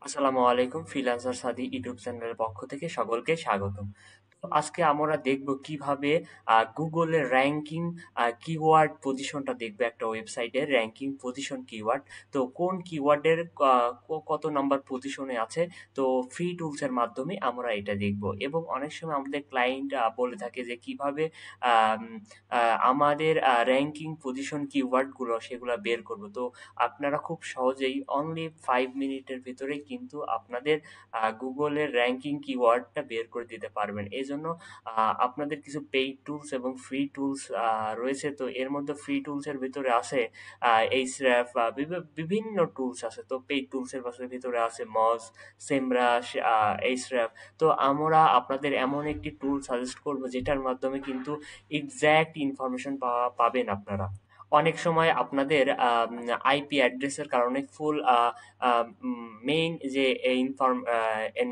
আসসালামু আলাইকুম। ফ্রিল্যান্সার সাদি ইউটিউব চ্যানেলের পক্ষ থেকে সকলকে স্বাগতম। তো আজকে আমরা দেখব কিভাবে গুগলের র্যাঙ্কিং কিওয়ার্ড পজিশনটা দেখবো একটা ওয়েবসাইটের র্যাঙ্কিং পজিশন কিওয়ার্ড। তো কোন কিওয়ার্ডের কত নাম্বার পজিশনে আছে, তো ফ্রি টুলসের মাধ্যমে আমরা এটা দেখব। এবং অনেক সময় আমাদের ক্লায়েন্ট বলে থাকে যে কিভাবে আম, আমাদের র্যাঙ্কিং পজিশন কিওয়ার্ডগুলো সেগুলো বের করব। তো আপনারা খুব সহজেই অনলি 5 মিনিটের ভিতরেই কিন্তু আপনাদের গুগলের র্যাঙ্কিং কিওয়ার্ডটা বের করে দিতে পারবেন। এই জন্য আপনাদের কিছু পেইড টুলস এবং ফ্রি টুলস রয়েছে। তো এর মধ্যে ফ্রি টুলসের ভিতরে আছে এইচরেফ, বিভিন্ন টুলস আছে। তো পেইড টুলসের ভিতরে আছে মজ, সেমরাশ, এইচরেফ। তো আমরা আপনাদের এমন একটি টুল সাজেস্ট করব যেটার মাধ্যমে কিন্তু এক্সাক্ট ইনফরমেশন পাবেন আপনারা। অনেক সময় আপনাদের আইপি অ্যাড্রেসের কারণে ফুল মেইন যে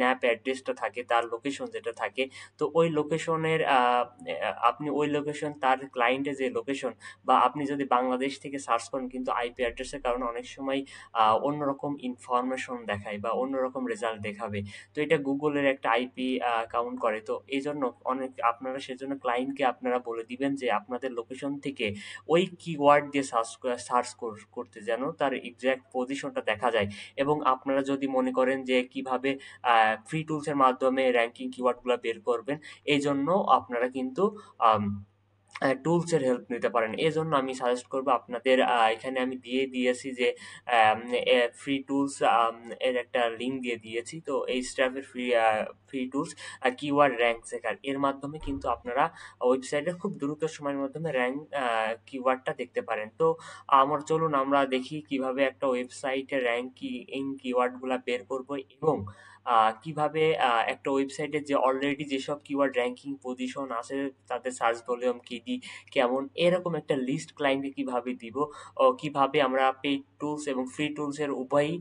ন্যাপ অ্যাড্রেসটা থাকে, তার লোকেশন যেটা থাকে, তো ওই লোকেশনের আপনি ওই লোকেশন তার ক্লায়েন্টের যে লোকেশন, বা আপনি যদি বাংলাদেশ থেকে সার্চ করেন কিন্তু আইপি অ্যাড্রেসের কারণে অনেক সময় অন্যরকম ইনফরমেশন দেখায় বা অন্যরকম রেজাল্ট দেখাবে। তো এটা গুগলের একটা আইপি কাউন্ট করে। তো এই জন্য আপনারা সেজন্য ক্লায়েন্টকে আপনারা বলে দিবেন যে আপনাদের লোকেশন থেকে ওই কিওয়ার্ড দিয়ে সার্চ করতে যেন তার এক্সাক্ট পজিশনটা দেখা যায়। এবং আপনারা যদি মনে করেন যে কিভাবে ফ্রি টুলসের মাধ্যমে র্যাঙ্কিং কিওয়ার্ডগুলো বের করবেন, এই জন্য আপনারা কিন্তু টুলসের হেল্প নিতে পারেন। এজন্য আমি সাজেস্ট করব আপনাদের, এখানে আমি দিয়ে দিয়েছি যে ফ্রি টুলস এর একটা লিঙ্ক দিয়ে দিয়েছি। তো এই স্টাফের free tools keyword rank checker, এর মাধ্যমে কিন্তু আপনারা ওয়েবসাইটে খুব দ্রুত সময়ের মাধ্যমে র্যাঙ্ক কিওয়ার্ডটা দেখতে পারেন। তো চলুন আমরা দেখি কিভাবে একটা ওয়েবসাইটে র্যাঙ্কিং কিওয়ার্ডগুলা বের করব, এবং কিভাবে একটা ওয়েবসাইটে যে অলরেডি যেসব কিওয়ার্ড র্যাঙ্কিং পজিশন আছে তাদের সার্চ ভলিউম কেমন, এরকম একটা লিস্ট ক্লায়েন্টকে কিভাবে দিব, ও কিভাবে আমরা পেইড টুলস এবং ফ্রি টুলসের উভয়ই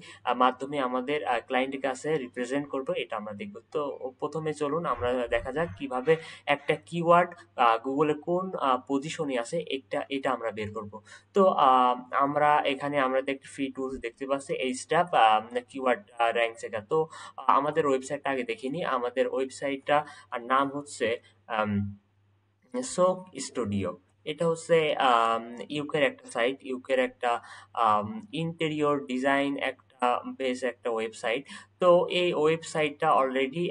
মাধ্যমে আমাদের ক্লায়েন্টের কাছে রিপ্রেজেন্ট করব, এটা আমরা দেখব। তো প্রথমে চলুন আমরা দেখা যাক কিভাবে একটা কিওয়ার্ড গুগলে কোন পজিশনে আছে এটা আমরা বের করব। তো আমরা একটা ফ্রি টুলস দেখতে পাচ্ছি, এই স্টাফ কিওয়ার্ড র্যাঙ্ক চেকার। তো আমাদের ওয়েবসাইটটা আগে দেখে নিই। আমাদের ওয়েবসাইটটা নাম হচ্ছে সোক স্টুডিও। এটা হচ্ছে ইউকের একটা সাইট, ইউকের একটা ইন্টেরিয়র ডিজাইন একটা বেস একটা ওয়েবসাইট। তো এই ওয়েবসাইটটা অলরেডি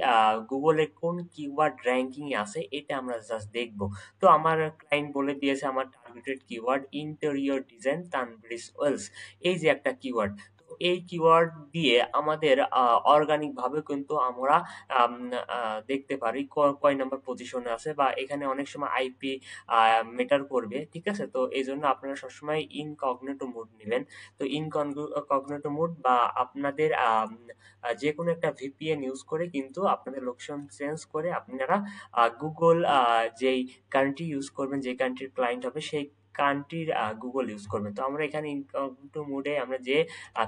গুগলে কোন কিওয়ার্ড র্যাঙ্কিং এ আছে এটা আমরা জাস্ট দেখব। তো আমার ক্লায়েন্ট বলে দিয়েছে আমার targeted keyword interior design Tunbridge Wells, এই যে একটা কিওয়ার্ড। তো এই কিওয়ার্ড দিয়ে আমাদের অর্গানিক ভাবে কিন্তু আমরা আম, দেখতে পারি কয় নাম্বার পজিশনে আছে, বা এখানে অনেক সময় আইপি মেটার করবে। ঠিক আছে, তো এই জন্য আপনারা সবসময় ইনকগনিটো মোড নেবেন। তো ইনকগনিটো মোড বা আপনাদের যে কোনো একটা ভিপিএন ইউজ করে কিন্তু আপনাদের লোকেশন চেঞ্জ করে আপনারা গুগল যেই কান্ট্রি ইউজ করবেন, যে কান্ট্রির ক্লায়েন্ট হবে সেই কান্ট্রির গুগল ইউজ করবেন। তো আমরা এখানে ইনকগনিটো মোডে আমরা যে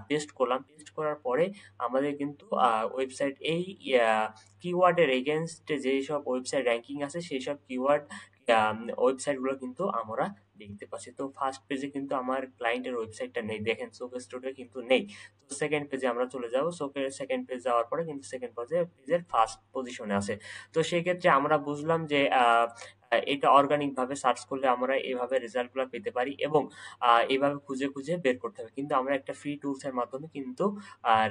পেস্ট করলাম, পেস্ট করার পরে আমাদের কিন্তু ওয়েবসাইট এই কিওয়ার্ডের এগেনস্টে যেসব ওয়েবসাইট র্যাঙ্কিং আছে সেই সব কিওয়ার্ড ওয়েবসাইটগুলো কিন্তু আমরা দেখতে পাচ্ছি। তো ফার্স্ট পেজে কিন্তু আমার ক্লায়েন্টের ওয়েবসাইটটা নেই, দেখেন সোক স্টুডিও কিন্তু নেই। তো সেকেন্ড পেজে আমরা চলে যাব। সোকের সেকেন্ড পেজ যাওয়ার পরে কিন্তু সেকেন্ড পেজের ফার্স্ট পজিশনে আছে। তো সেই ক্ষেত্রে আমরা বুঝলাম যে এটা অর্গানিক ভাবে সার্চ করলে আমরা এভাবে রেজাল্টগুলো পেতে পারি, এবং এইভাবে খুঁজে খুঁজে বের করতে হবে। কিন্তু আমরা একটা ফ্রি টুলস এর মাধ্যমে কিন্তু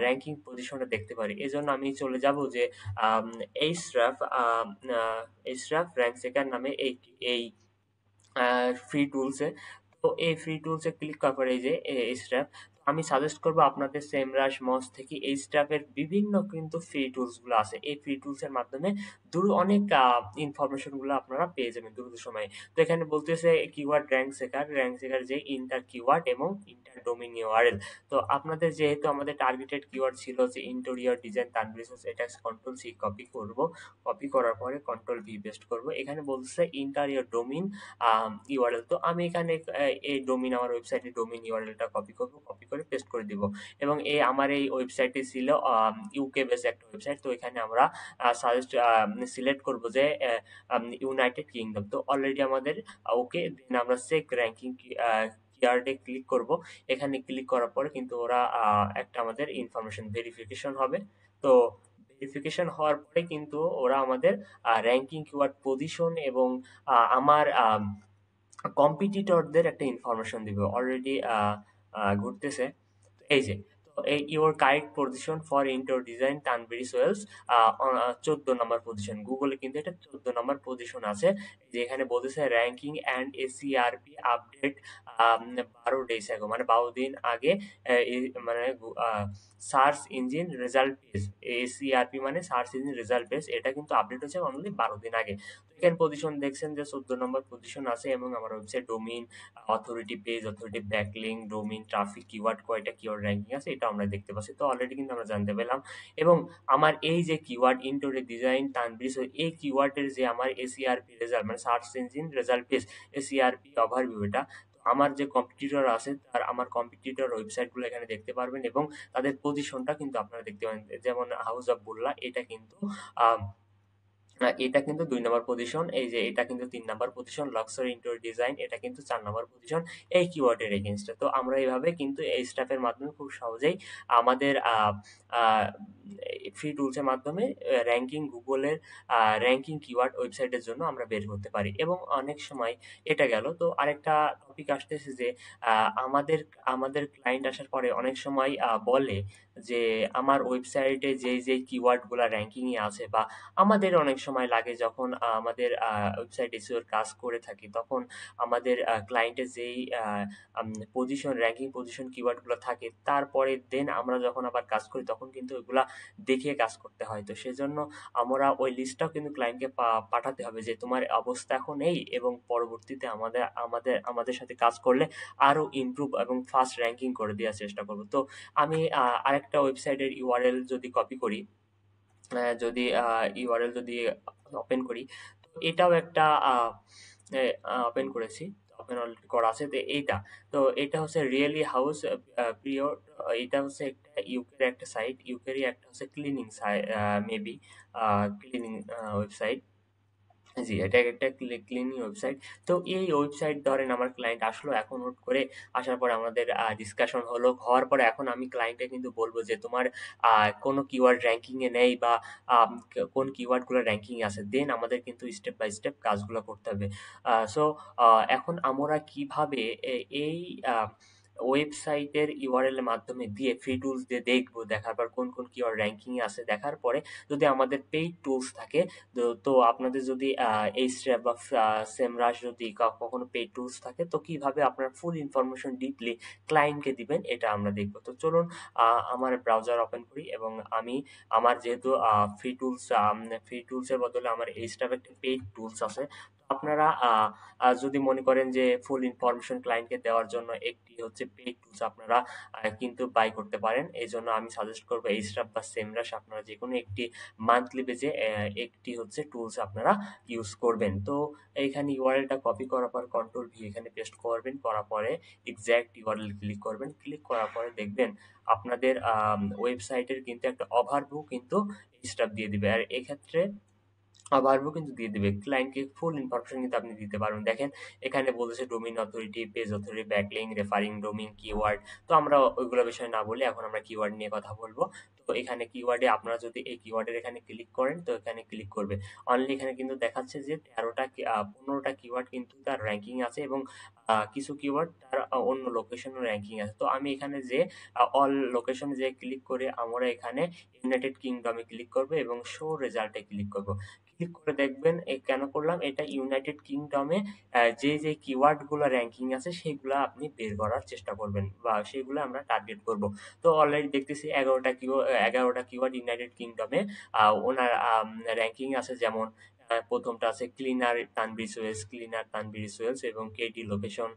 র্যাঙ্কিং পজিশনটা দেখতে পারি। এজন্য আমি চলে যাব যে আম, এইচরাফ এইচরাফ র্যাঙ্ক চেকার নামে এই ফ্রি টুলসে। তো এই ফ্রি টুলসে ক্লিক করার পরে এই যে এইচরাফ, আমি সাজেস্ট করবো আপনাদের সেমরাশ মস থেকে এইচরাফের বিভিন্ন কিন্তু ফ্রি টুলস গুলো আছে। এই ফ্রি টুলস এর মাধ্যমে অনেক ইনফরমেশন গুলো আপনারা পেয়ে যাবেন দ্রুত সময়ে। তো এখানে বলতেছে কিওয়ার্ড র্যাঙ্ক চেকার যে ইন্টার কিওয়ার্ড এবং ইন্টার ডোমেইন ইউআরএল। তো আপনাদের যেহেতু আমাদের টার্গেটেড কিওয়ার্ড ছিল যে ইন্টেরিয়র ডিজাইন তানভীর হোসেন, এটা কন্ট্রোল সি কপি করব। কপি করার পরে কন্ট্রোল ভি পেস্ট করব। এখানে বলছে ইন্টারিয়র ডোমেইন ইউআরএল। তো আমি এখানে এই ডোমেইন, আমার ওয়েবসাইটের ডোমেইন ইউআরএলটা কপি করব, কপি করে পেস্ট করে দিব। এবং আমার এই ওয়েবসাইটে ছিল ইউকে বেস একটা ওয়েবসাইট। তো এখানে আমরা সাজেস্ট সিলেক্ট করব যে ইউনাইটেড কিংডম। তো অলরেডি আমাদের ওকে, দেন আমরা চেক র্যাঙ্কিং কিওয়ার্ডে ক্লিক করব। এখানে ক্লিক করার পরে কিন্তু ওরা একটা আমাদের ইনফরমেশন ভেরিফিকেশন হবে। তো ভেরিফিকেশন হওয়ার পরে কিন্তু ওরা আমাদের র্যাঙ্কিং কিওয়ার্ড পজিশন এবং আমার কম্পিটিটরদের একটা ইনফরমেশন দিবে। অলরেডি ঘুরতেছে। এই যে, তো এই your correct position for indoor design Tunbridge Wells 14 number position. গুগলে কিন্তু এটা 14 নম্বর পজিশন আছে। যে এখানে বলতেছে ranking and SERP update 12 days ago, মানে 12 দিন আগে মানে search engine result page, SERP মানে সার্চ ইঞ্জিন রেজাল্ট পেজ, এটা কিন্তু আপডেট হচ্ছে অনলি 12 দিন আগে। তো এখানে পজিশন দেখছেন যে 14 নম্বর পজিশন আছে এবং আমার website domain authority, page authority, backlink, domain, traffic, keyword, কয়টা কিওয়ার্ড র্যাঙ্কিং আছে এটা আমরা দেখতে পাচ্ছি। তো অলরেডি কিন্তু আমরা জানতে পেলাম। এবং আমার এই যে কিওয়ার্ড ইনডোরে ডিজাইন তানভীর সোহেল, এই কিওয়ার্ডের যে আমার এসইআরপি রেজাল্ট মানে search engine result page, SERP overview এটা। তো আমার যে কম্পিটিটর আছে তার আমার কম্পিটিটর ওয়েবসাইটগুলো এখানে দেখতে পারবেন এবং তাদের পজিশনটা কিন্তু আপনারা দেখতে পাবেন। যেমন হাউস অফ বুল্লা, এটা কিন্তু আহ এটা কিন্তু 2 নাম্বার পজিশন। এই যে এটা কিন্তু 3 number position. Luxury interior design, এটা কিন্তু 4 নাম্বার পজিশন এই কিওয়ার্ডের এগেইনস্টে। তো আমরা এভাবে কিন্তু এই স্টাফের মাধ্যমে খুব সহজেই আমাদের আ ফ্রি টুলস এর মাধ্যমে র‍্যাংকিং, গুগলের র‍্যাংকিং কিওয়ার্ড ওয়েবসাইটের জন্য আমরা বের করতে পারি। এবং অনেক সময় এটা গেল। তো আরেকটা টপিক আসতেছে যে আ আমাদের আমাদের ক্লায়েন্ট আসার পরে অনেক সময় বলে যে আমার ওয়েবসাইটে যেই কিওয়ার্ড গুলা র‍্যাংকিং এ আছে, বা আমাদের অনেক সময় লাগে যখন আমাদের ওয়েবসাইট এসইও এর কাজ করে থাকি, তখন আমাদের ক্লায়েন্টের যেই পজিশন, র‍্যাংকিং পজিশন কিওয়ার্ড গুলো থাকে, তারপরে দেন আমরা যখন আবার কাজ করি তখন কিন্তু ওইগুলা দেখে কাজ করতে হয়। তো সেজন্য আমরা ওই লিস্টটাও কিন্তু ক্লায়েন্টকে পাঠাতে হবে যে তোমার অবস্থা এখন এই, এবং পরবর্তীতে আমাদের সাথে কাজ করলে আরো ইমপ্রুভ এবং ফাস্ট র‍্যাংকিং করে দেওয়ার চেষ্টা করব। তো আমি আরেকটা ওয়েবসাইটের ইউআরএল যদি কপি করি, যদি ইউআরএল যদি ওপেন করি, তো এটাও একটা ওপেন করেছি, ওপেন অলরেডি করা আছে। তো এইটা, তো এটা হচ্ছে রিয়েলি হাউস পিরিয়ড, এটা হচ্ছে একটা ইউকের একটা সাইট, ইউকেরই একটা হচ্ছে cleaning site, maybe cleaning website. জি, এটা একটা ক্লিনিং ওয়েবসাইট। তো এই ওয়েবসাইট ধরেন আমার ক্লায়েন্ট আসলো, এখন হুট করে আসার পরে আমাদের ডিসকাশন হলো। হওয়ার পরে এখন আমি ক্লায়েন্টকে কিন্তু বলবো যে তোমার কোনো কিওয়ার্ড র‍্যাংকিং এ নেই, বা কোন কিওয়ার্ড গুলো র‍্যাংকিং এ আছে। দেন আমাদের কিন্তু স্টেপ বাই স্টেপ কাজগুলো করতে হবে। সো এখন আমরা কিভাবে এই আ ওয়েবসাইটের ইউআরএল এর মাধ্যমে দিয়ে ফ্রি টুলস দিয়ে দেখবো, দেখার পর কোন কিওয়ার্ড র‍্যাংকিং এ আছে, দেখার পরে যদি আমাদের পেইড টুলস থাকে, তো আপনাদের যদি এইচট্র্যাপ বা সেমরাশ যদি কখনো পেইড টুলস থাকে, তো কিভাবে আপনার ফুল ইনফরমেশন ডিপলি ক্লায়েন্টকে দিবেন এটা আমরা দেখব। তো চলুন আমার ব্রাউজার ওপেন করি এবং আমি আমার যেহেতু ফ্রি টুলস এর বদলে আমার এইচট্র্যাপ একটা পেইড টুলস আছে। তো আপনারা যদি মনে করেন যে ফুল ইনফরমেশন ক্লায়েন্টকে দেওয়ার জন্য একটি হচ্ছে পেইড টুলস আপনারা কিন্তু বাই করতে পারেন। এজন্য আমি সাজেস্ট করব এইচট্র্যাপ বা সেমরাশ, আপনারা যেকোনো একটি মান্থলি বেজে একটি হচ্ছে টুলস আপনারা ইউজ করবেন। তো এইখানে ইউআরএলটা কপি করার পর কন্ট্রোল ভি এখানে পেস্ট করবেন, করার পরে এক্সাক্ট ইউআরএল ক্লিক করবেন। ক্লিক করার পরে দেখবেন আপনাদের ওয়েবসাইটের কিন্তু একটা ওভারভিউ কিন্তু স্টাফ দিয়ে দিবে। আর এক্ষেত্রে ওভারভিউ কিন্তু দিয়ে দিবে। ক্লায়েন্টকে ফুল ইনফরমেশন কিন্তু আপনি দিতে পারবেন। দেখেন এখানে বলেছে domain authority, page authority, backlink, referring domain, keyword. তো আমরা ওইগুলো বিষয়ে না বলে এখন আমরা কিওয়ার্ড নিয়ে কথা বলবো। তো এখানে কিওয়ার্ডে আপনারা যদি এই কিওয়ার্ডের এখানে ক্লিক করেন, তো এখানে ক্লিক করবে। অনলি এখানে কিন্তু দেখাচ্ছে যে 15টা কিওয়ার্ড কিন্তু তার র‍্যাংকিং আছে, এবং কিছু কিওয়ার্ড তার অন্য লোকেশনে র‍্যাংকিং আছে। তো আমি এখানে যে অল লোকেশনে যেয়ে ক্লিক করে আমরা এখানে ইউনাইটেড কিংডমে ক্লিক করব এবং শো রেজাল্টে ক্লিক করব। ক্লিক করে দেখবেন কেন করলাম এটা, ইউনাইটেড কিংডমে যে কিওয়ার্ড গুলো র‍্যাংকিং আছে সেগুলা আপনি বের করার চেষ্টা করবেন, বা সেগুলো আমরা টার্গেট করব। তো অলরেডি দেখতেছি 11টা কিওয়ার্ড ইউনাইটেড কিংডমে ওনার র‍্যাংকিং আছে। যেমন প্রথমটা আছে ক্লিনার তানভীর সোহেলস, ক্লিনার তানভীর সোহেলস, এবং কেডি লোকেশন,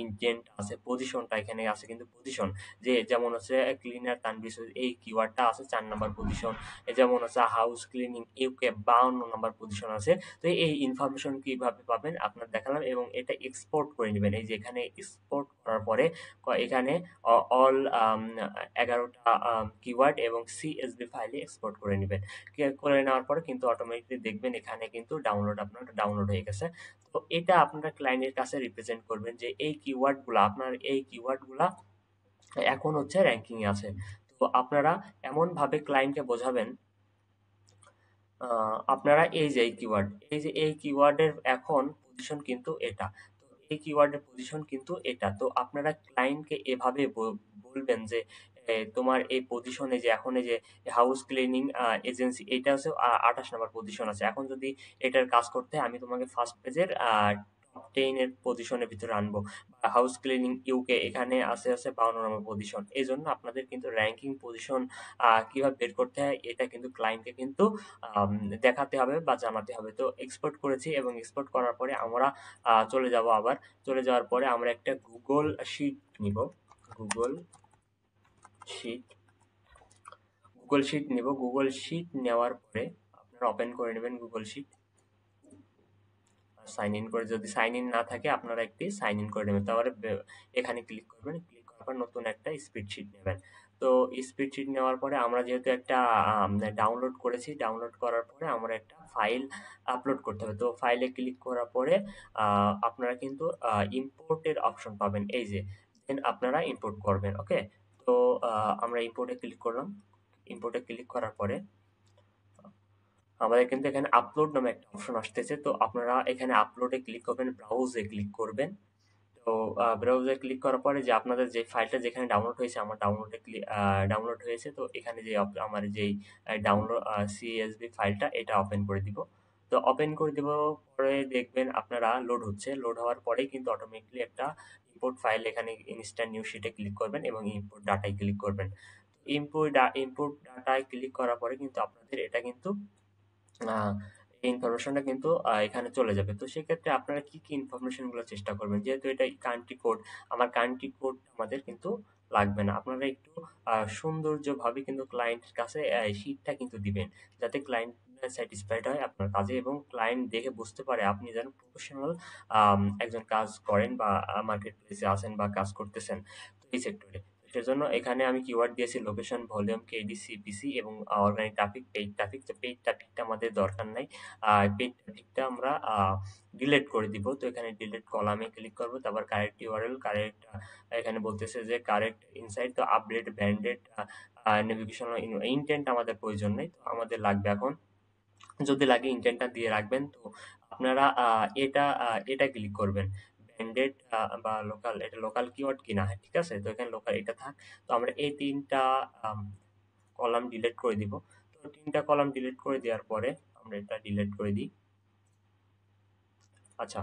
ইনটেন্ট আছে, পজিশনটা এখানে আছে কিন্তু পজিশন, যে যেমন হচ্ছে ক্লিনার তানভীর সোহেলস এই কিওয়ার্ডটা আছে 4 নাম্বার পজিশন। যেমন হচ্ছে house cleaning UK 52 number position আছে। তো এই ইনফরমেশন কিভাবে পাবেন আপনার দেখালাম, এবং এটা এক্সপোর্ট করে নেবেন। এই যে এখানে এক্সপোর্ট করার পরে এখানে অল 11টা কিওয়ার্ড এবং সিএসভি ফাইলে এক্সপোর্ট করে নেবেন। করে নেওয়ার পরে কিন্তু অটোমেটিকলি দেখবেন এখানে কিন্তু আপনার ডাউনলোড হয়ে গেছে। তো এটা আপনারা ক্লায়েন্টের কাছে রিপ্রেজেন্ট করবেন যে আপনার এই কিওয়ার্ডগুলা এখন হচ্ছে র‍্যাংকিং এ আছে। তো আপনারা এমনভাবে ক্লায়েন্টকে বোঝাবেন, আপনারা এই কিওয়ার্ডের এখন পজিশন কিন্তু এটা। তো এই কিওয়ার্ডের পজিশন কিন্তু এটা। তো আপনারা ক্লায়েন্টকে এভাবে বলবেন যে তোমার এই পজিশনে যে এখন এই যে হাউস ক্লিনিং এজেন্সি এইটা হচ্ছে ২৮ নাম্বার পজিশন আছে। এখন যদি এটার কাজ করতে হয় আমি তোমাকে ফার্স্ট পেজের টপ 10 এর পজিশনের ভিতরে আনবো। বা হাউস ক্লিনিং ইউকে এখানে আছে ৫২ নম্বর পজিশন। এজন্য আপনাদের কিন্তু র‍্যাংকিং পজিশন কিভাবে বের করতে হয় এটা কিন্তু ক্লায়েন্টকে কিন্তু আম দেখাতে হবে বা জানাতে হবে। তো এক্সপোর্ট করেছি এবং এক্সপোর্ট করার পরে আমরা চলে যাব আবার। চলে যাওয়ার পরে আমরা একটা গুগল শিট নিব। গুগল শিট নিব। গুগল শিট নেওয়ার পরে আপনারা ওপেন করে নেবেন গুগল শিট। সাইন ইন করে, যদি সাইন ইন না থাকে আপনারা একটি সাইন ইন করে নেবেন। তারপরে এখানে ক্লিক করবেন। ক্লিক করার পর নতুন একটা স্প্রেডশিট নেবেন। তো স্প্রেডশিট নেওয়ার পরে আমরা যেহেতু একটা ডাউনলোড করেছি, ডাউনলোড করার পরে আমরা একটা ফাইল আপলোড করতে হবে। তো ফাইলে ক্লিক করার পরে আপনারা কিন্তু ইম্পোর্টের অপশন পাবেন এই যে। দেন আপনারা ইম্পোর্ট করবেন। ওকে? তো আমরা ইম্পোর্টে ক্লিক করলাম। ইম্পোর্টে ক্লিক করার পরে আমাদের কিন্তু এখানে আপলোড নামে একটা অপশন আসতেছে। তো আপনারা এখানে আপলোডে ক্লিক করবেন, ব্রাউজে ক্লিক করবেন। তো ব্রাউজে ক্লিক করার পরে যে আপনাদের যে ফাইলটা যেখানে ডাউনলোড হয়েছে, আমার ডাউনলোড হয়েছে। তো এখানে যে আমার যেই ডাউনলোড সিএসভি ফাইলটা এটা ওপেন করে দিব। তো ওপেন করে দিব পরে দেখবেন আপনারা লোড হচ্ছে। লোড হওয়ার পরেই কিন্তু অটোমেটিক্যালি একটা ইম্পোর্ট ফাইল এখানে ইনস্ট্যান্ট নিউ শিটে ক্লিক করবেন এবং ইম্পোর্ট ডাটায় ক্লিক করবেন। ইম্পোর্ট ডাটায় ক্লিক করার পরে কিন্তু আপনাদের এটা কিন্তু আ এই ইনফরমেশনটা কিন্তু এখানে চলে যাবে। তো সেক্ষেত্রে আপনারা কি ইনফরমেশন গুলো চেষ্টা করবেন? যেহেতু এটা কান্ট্রি কোড, আমার কান্ট্রি কোড আমাদের কিন্তু লাগবে না। আপনারা একটু সৌন্দর্যভাবে কিন্তু ক্লায়েন্টের কাছে শিটটা কিন্তু দিবেন। যাতে ক্লায়েন্ট স্যাটিসফাইড হয় আপনার কাজে এবং ক্লায়েন্ট দেখে বুঝতে পারে আপনি যেন প্রফেশনাল একজন কাজ করেন বা মার্কেট প্লেসে আছেন বা কাজ করতেছেন এই সেক্টরে। সেজন্য এখানে আমি কিওয়ার্ড দিয়েছি লোকেশন, ভলিউম, কেডি, সিপিসি এবং অর্গানিক ট্রাফিক, পেইড ট্রাফিক। তো পেইড ট্রাফিকটা আমাদের দরকার নাই। পেইড ট্রাফিকটা আমরা ডিলিট করে দিব। তো এখানে ডিলিট কলামে ক্লিক করব। তারপর কারেক্ট ইউআরএল, এখানে বলতেছে যে কারেক্ট ইনসাইড, তো আপডেট ব্র্যান্ডেড নেভিগেশনাল ইনটেন্ট আমাদের প্রয়োজন নেই। তো আমাদের লাগবে এখন, যদি লাগে ইনটেন্টটা দিয়ে রাখবেন। তো আপনারা এটা ক্লিক করবেন। ব্র্যান্ডেড বা লোকাল, এটা লোকাল কিওয়ার্ড কিনা, হ্যাঁ, ঠিক আছে? তো এখানে লোকাল এটা থাক। তো আমরা এই ৩ টা আম কলাম ডিলিট করে দিব। তো ৩ টা কলাম ডিলিট করে দেওয়ার পরে আমরা এটা ডিলিট করে দিই। আচ্ছা।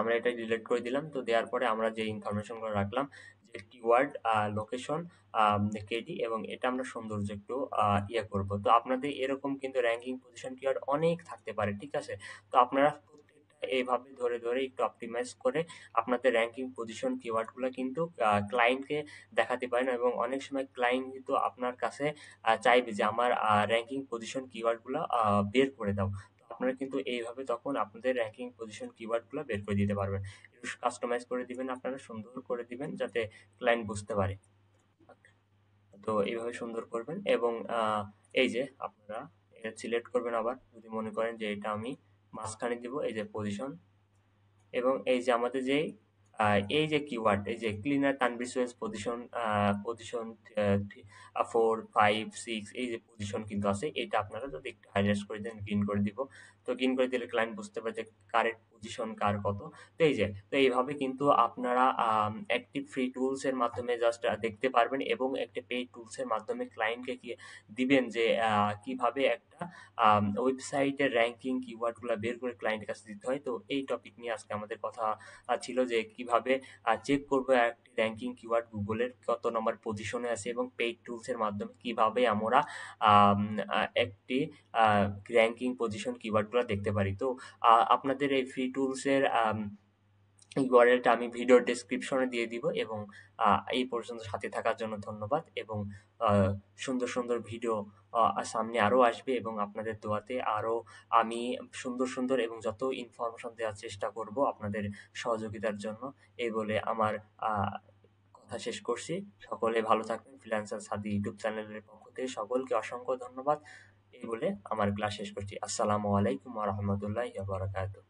আমরা এটা ডিলিট করে দিলাম। তো দেওয়ার পরে আমরা যে ইনফরমেশন গুলো রাখলাম যে কিওয়ার্ড, লোকেশন, কেডি এবং এটা আমরা সৌন্দর্য একটু করব। তো আপনাদের এরকম কিন্তু র‍্যাংকিং পজিশন কিওয়ার্ড অনেক থাকতে পারে, ঠিক আছে? তো আপনারা প্রত্যেকটা এভাবে ধরে একটু অপটিমাইজ করে আপনাদের র‍্যাংকিং পজিশন কিওয়ার্ড গুলা কিন্তু ক্লায়েন্টকে দেখাতে পারেন এবং অনেক সময় ক্লায়েন্ট কিন্তু আপনার কাছে চাইবে যে আমার র‍্যাংকিং পজিশন কিওয়ার্ড গুলা বের করে দাও। আপনারা কিন্তু এইভাবে তখন আপনাদের র‍্যাংকিং পজিশন কিওয়ার্ড গুলা বের করে দিতে পারবেন। একটু কাস্টমাইজ করে দিবেন, আপনারা সুন্দর করে দিবেন যাতে ক্লায়েন্ট বুঝতে পারে। তো এইভাবে সুন্দর করবেন এবং এই যে আপনারা এটা সিলেক্ট করবেন আবার যদি মনে করেন যে এটা আমি মাঝখানে দিব, এই যে পজিশন এবং এই যে আমাদের যেই এই যে কিওয়ার্ড, এই যে cleaner Tanvir Suez position, position 4, 5, 6 এই যে পজিশন কিন্তু আছে, এটা আপনারা যদি একটু হাইলাইট করে দেন, গ্রিন করে দিব। তো গ্রিন করে দিলে ক্লায়েন্ট বুঝতে পারে যে কারেক্ট পজিশন কার কত। তো এই যে, তো এইভাবে কিন্তু আপনারা একটি ফ্রি টুলস এর মাধ্যমে জাস্ট দেখতে পারবেন এবং একটা পেইড টুলস এর মাধ্যমে ক্লায়েন্টকে কি দিবেন যে কিভাবে একটা ওয়েবসাইটের র‍্যাংকিং কিওয়ার্ড গুলা বের করে ক্লায়েন্টের কাছে দিতে হয়। তো এই টপিক নিয়ে আজকে আমাদের কথা ছিল যে কিভাবে চেক করবো একটি র‍্যাংকিং কিওয়ার্ড গুগলের কত নম্বর পজিশনে আছে এবং পেইড টুলস এর মাধ্যমে কিভাবে আমরা আম আ একটি আ র‍্যাংকিং পজিশন কিওয়ার্ড গুলা দেখতে পারি। তো আপনাদের এই ফ্রি টুলস এর ইউআরএলটা আমি ভিডিওর ডেসক্রিপশনে দিয়ে দিব এবং এই পর্যন্ত সাথে থাকার জন্য ধন্যবাদ এবং আ সুন্দর ভিডিও সামনে আরো আসবে এবং আপনাদের দোয়াতে আরো আমি সুন্দর এবং যত ইনফরমেশন দেওয়ার চেষ্টা করব আপনাদের সহযোগিতার জন্য। এই বলে আমার আ কথা শেষ করছি। সকলে ভালো থাকবেন। ফ্রিল্যান্সার সাদী ইউটিউব চ্যানেলের পক্ষ থেকে সকলকে অসংখ্য ধন্যবাদ এই বলে আমার ক্লাস শেষ করছি। আসসালামু আলাইকুম ওয়া রাহমাতুল্লাহি ওয়া বারাকাতুহু।